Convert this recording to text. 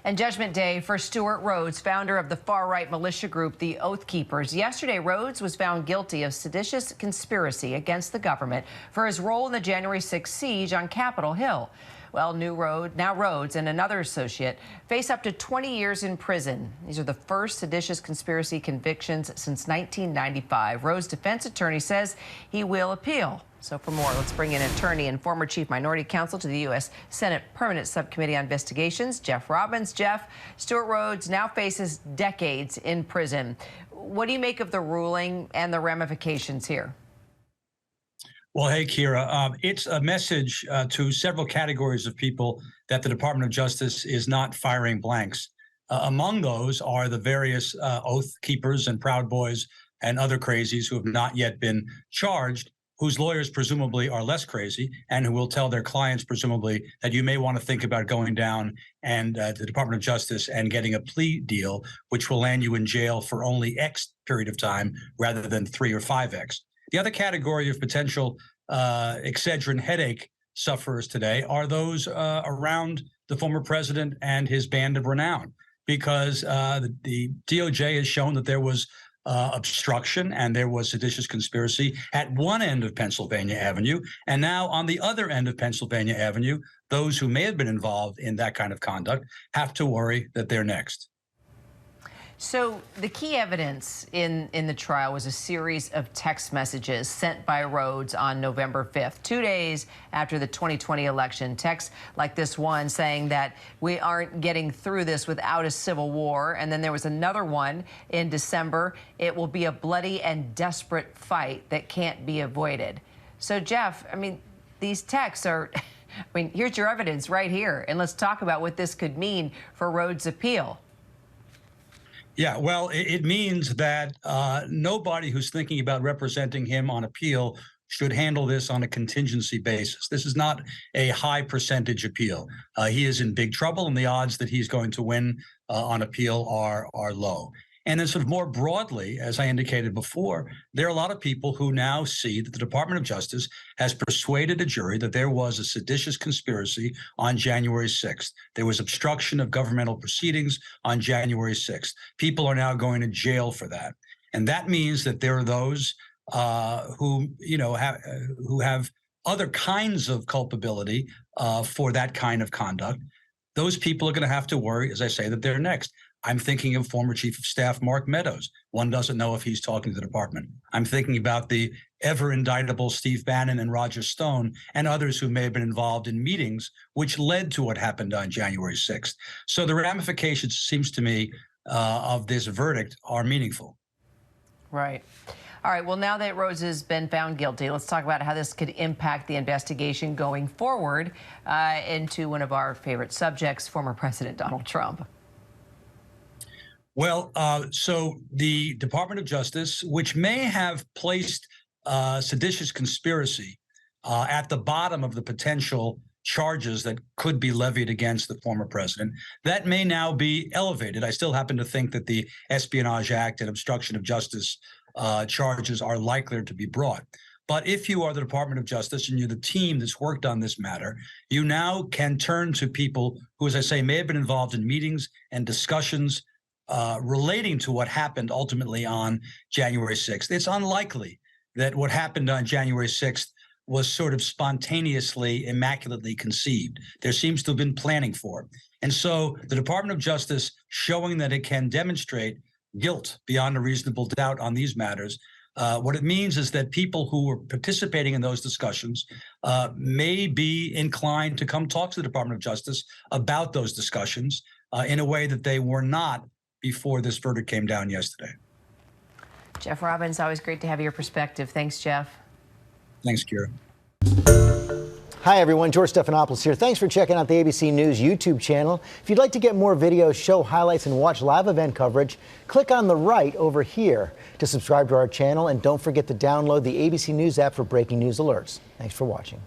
And Judgment Day for Stuart Rhodes, founder of the far-right militia group, the Oath Keepers. Yesterday, Rhodes was found guilty of seditious conspiracy against the government for his role in the January 6th siege on Capitol Hill. Well, now Rhodes and another associate face up to 20 years in prison. These are the first seditious conspiracy convictions since 1995. Rhodes' defense attorney says he will appeal. So for more, let's bring in attorney and former chief minority counsel to the U.S. Senate Permanent Subcommittee on Investigations, Jeff Robbins. Jeff, Stuart Rhodes now faces decades in prison. What do you make of the ruling and the ramifications here? Well, hey, Kira, it's a message to several categories of people that the Department of Justice is not firing blanks. Among those are the various Oath Keepers and Proud Boys and other crazies who have not yet been charged, whose lawyers presumably are less crazy and who will tell their clients presumably that you may want to think about going down and the Department of Justice and getting a plea deal, which will land you in jail for only X period of time rather than 3 or 5X. The other category of potential Excedrin headache sufferers today are those around the former president and his band of renown, because the DOJ has shown that there was obstruction and there was seditious conspiracy at one end of Pennsylvania Avenue. And now on the other end of Pennsylvania Avenue, those who may have been involved in that kind of conduct have to worry that they're next. So the key evidence in the trial was a series of text messages sent by Rhodes on November 5th, 2 days after the 2020 election. Texts like this one saying that we aren't getting through this without a civil war. And then there was another one in December. It will be a bloody and desperate fight that can't be avoided. So, Jeff, I mean, these texts are, I mean, here's your evidence right here. And let's talk about what this could mean for Rhodes' appeal. Yeah, well, it means that nobody who's thinking about representing him on appeal should handle this on a contingency basis. This is not a high percentage appeal. He is in big trouble, and the odds that he's going to win on appeal are low. And then sort of more broadly, as I indicated before, there are a lot of people who now see that the Department of Justice has persuaded a jury that there was a seditious conspiracy on January 6th. There was obstruction of governmental proceedings on January 6th. People are now going to jail for that. And that means that there are those who have other kinds of culpability for that kind of conduct. Those people are going to have to worry, as I say, that they're next. I'm thinking of former Chief of Staff Mark Meadows. One doesn't know if he's talking to the department. I'm thinking about the ever-indictable Steve Bannon and Roger Stone and others who may have been involved in meetings which led to what happened on January 6th. So the ramifications, seems to me, of this verdict are meaningful. Right. All right. Well, now that Rhodes has been found guilty, let's talk about how this could impact the investigation going forward into one of our favorite subjects, former President Donald Trump. Well, so the Department of Justice, which may have placed seditious conspiracy at the bottom of the potential charges that could be levied against the former president, that may now be elevated. I still happen to think that the Espionage Act and obstruction of justice charges are likelier to be brought. But if you are the Department of Justice and you're the team that's worked on this matter, you now can turn to people who, as I say, may have been involved in meetings and discussions relating to what happened ultimately on January 6th. It's unlikely that what happened on January 6th was sort of spontaneously, immaculately conceived. There seems to have been planning for it. And so the Department of Justice showing that it can demonstrate guilt beyond a reasonable doubt on these matters, what it means is that people who were participating in those discussions may be inclined to come talk to the Department of Justice about those discussions in a way that they were not before this verdict came down yesterday. Jeff Robbins, always great to have your perspective. Thanks, Jeff. Thanks, Kira. Hi, everyone. George Stephanopoulos here. Thanks for checking out the ABC News YouTube channel. If you'd like to get more videos, show highlights, and watch live event coverage, click on the right over here to subscribe to our channel. And don't forget to download the ABC News app for breaking news alerts. Thanks for watching.